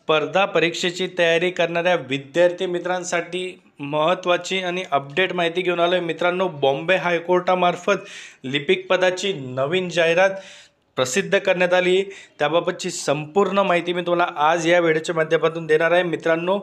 स्पर्धा परीक्षेची तयारी करणाऱ्या विद्यार्थी मित्रांसाठी महत्त्वाची आणि अपडेट माहिती घेऊन आलो आहे मित्रांनो। बॉम्बे हायकोर्टामार्फत लिपिक पदाची नवीन जाहिरात प्रसिद्ध करण्यात आली। त्याबाबतची संपूर्ण माहिती मी तुम्हाला आज या व्हिडिओच्या माध्यमातून देणार आहे मित्रांनो।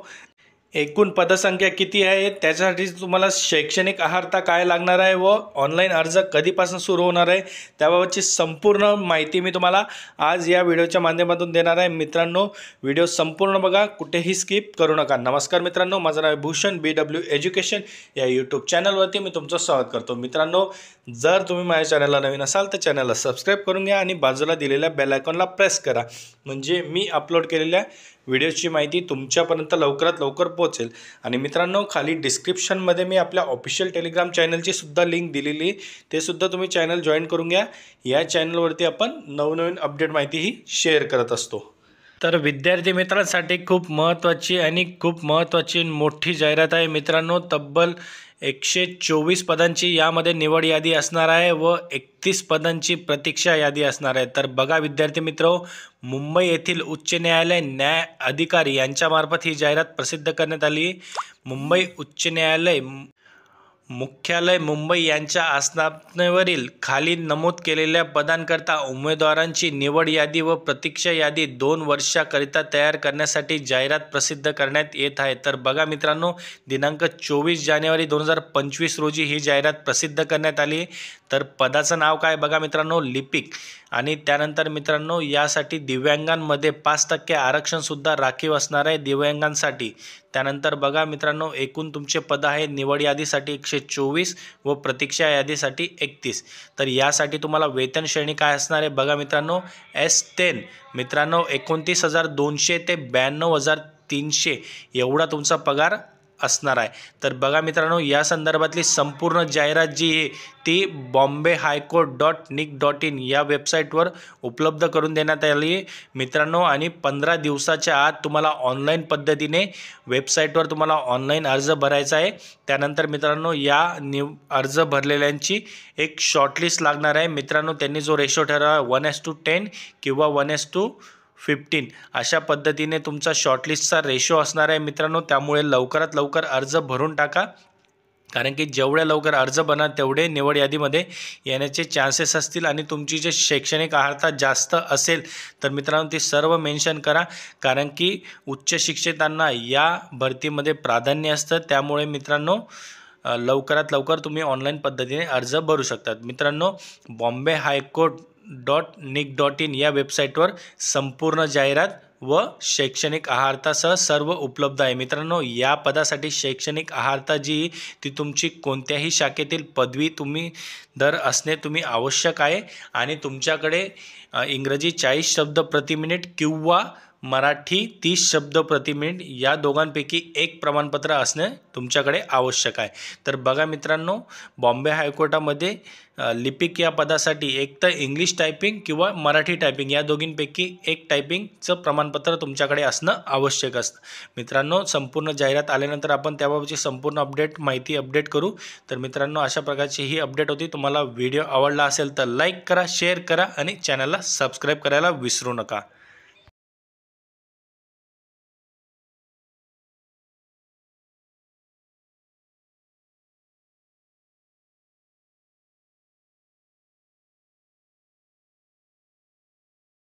एकूण पदसंख्या किती आहे, त्याच्यासाठी तुम्हाला शैक्षणिक अर्हता काय लागणार आहे व ऑनलाईन अर्ज कधीपासून सुरू होणार आहे, त्याबाबतची संपूर्ण माहिती मी तुम्हाला आज या व्हिडिओच्या माध्यमातून देणार आहे मित्रांनो। व्हिडिओ संपूर्ण बघा, कुठेही स्किप करू नका। नमस्कार मित्रांनो, माझं नाव आहे भूषण BW एज्युकेशन या यूट्यूब चॅनलवरती मी तुमचं स्वागत करतो। मित्रांनो, जर तुम्ही माझ्या चॅनलला नवीन असाल तर चॅनलला सबस्क्राईब करून घ्या आणि बाजूला दिलेल्या बेल आयकॉनला प्रेस करा, म्हणजे मी अपलोड केलेल्या व्हिडिओची माहिती तुमच्यापर्यंत लवकरात लवकर पोहोचेल। आणि मित्रांनो, खाली डिस्क्रिप्शनमध्ये मी आपल्या ऑफिशियल टेलिग्राम चॅनलची सुद्धा लिंक दिलेली, ते सुद्धा तुम्ही चॅनल जॉईन करून घ्या। या चॅनलवरती आपण नवनवीन अपडेट माहितीही शेअर करत असतो। तर विद्यार्थी मित्रांसाठी खूप महत्त्वाची मोठी जाहिरात आहे मित्रांनो। तब्बल 124 पदांची यामध्ये निवड यादी असणार आहे व 31 पदांची प्रतीक्षा यादी असणार आहे। तर बघा विद्यार्थी मित्रो, मुंबई येथील उच्च न्यायालय न्याय अधिकारी यांच्यामार्फत ही जाहिरात प्रसिद्ध करण्यात आली। मुंबई उच्च न्यायालय मुख्यालय मुंबई यांच्या आस्थापनेवरील खाली नमूद केलेल्या पदांकरता उमेदवारांची निवड यादी व प्रतीक्षा यादी 2 वर्षाकरिता तयार करण्यासाठी जाहिरात प्रसिद्ध करण्यात येत आहे। तर बघा मित्रांनो, दिनांक 24 जानेवारी 2025 रोजी ही जाहिरात प्रसिद्ध करण्यात आली। तर पदाचं नाव काय बघा मित्रांनो, लिपिक। आणि त्यानंतर मित्रांनो, यासाठी दिव्यांगांमध्ये 5% आरक्षणसुद्धा राखीव असणार आहे दिव्यांगांसाठी। त्यानंतर बघा मित्रांनो, एकूण तुमचे पद आहे निवड यादीसाठी 124 व प्रतीक्षा यादीसाठी 31। तर यासाठी तुम्हाला वेतन श्रेणी काय असणार आहे बघा मित्रांनो, S10 मित्रांनो 29,200 ते 92,300 एवढा तुमचा पगार असणार आहे। तर बघा मित्रांनो, या संदर्भातली संपूर्ण जाहिरात जी आहे ती bombay-high-court.nic.in या वेबसाईटवर उपलब्ध करून देण्यात आली आहे मित्रांनो। आणि 15 दिवसाच्या आत तुम्हाला ऑनलाईन पद्धतीने वेबसाईटवर तुम्हाला ऑनलाईन अर्ज भरायचा आहे। त्यानंतर मित्रांनो, या अर्ज भरलेल्यांची एक शॉर्टलिस्ट लागणार आहे मित्रांनो। त्यांनी जो रेशो ठरवला 1:10 किंवा 1:15 अशा पद्धतीने तुमचा शॉर्टलिस्टचा रेशो असणार आहे मित्रांनो। त्यामुळे लवकरात लवकर अर्ज भरून टाका, कारण की जेवढ्या लवकर अर्ज बना तेवढे निवड यादीमध्ये येण्याचे चान्सेस असतील। आणि तुमची जे शैक्षणिक अर्हता जास्त असेल तर मित्रांनो ती सर्व मेन्शन करा, कारण की उच्च शिक्षितांना या भरतीमध्ये प्राधान्य असतं। त्यामुळे मित्रांनो लवकरात लवकर तुम्ही ऑनलाईन पद्धतीने अर्ज भरू शकतात मित्रांनो। bombay-high-court.nic.in या वेबसाईटवर संपूर्ण जाहिरात व शैक्षणिक अर्हतासह सर्व उपलब्ध आहे मित्रांनो। या पदासाठी शैक्षणिक अर्हता जी ती तुमची कोणत्याही शाखेतील पदवी असणे आवश्यक आहे। आणि तुमच्याकडे इंग्रजी 40 शब्द प्रति मिनिट किंवा मराठी 30 शब्द प्रति मिनिट या दोघांपैकी एक प्रमाणपत्र असणे तुमच्याकडे आवश्यक आहे। तर बघा मित्रांनो, बॉम्बे हायकोर्टामध्ये लिपिक या पदासाठी एक तर इंग्लिश टायपिंग किंवा मराठी टायपिंग या दोघींपैकी एक टायपिंगचं प्रमाणपत्र तुमच्याकडे असणं आवश्यक असतं मित्रांनो। संपूर्ण जाहिरात आल्यानंतर आपण त्याबाबतची संपूर्ण माहिती अपडेट करू। तर मित्रांनो, अशा प्रकारची ही अपडेट होती। तुम्हाला व्हिडिओ आवडला असेल तर लाईक करा, शेअर करा आणि चॅनलला सबस्क्राईब करायला विसरू नका।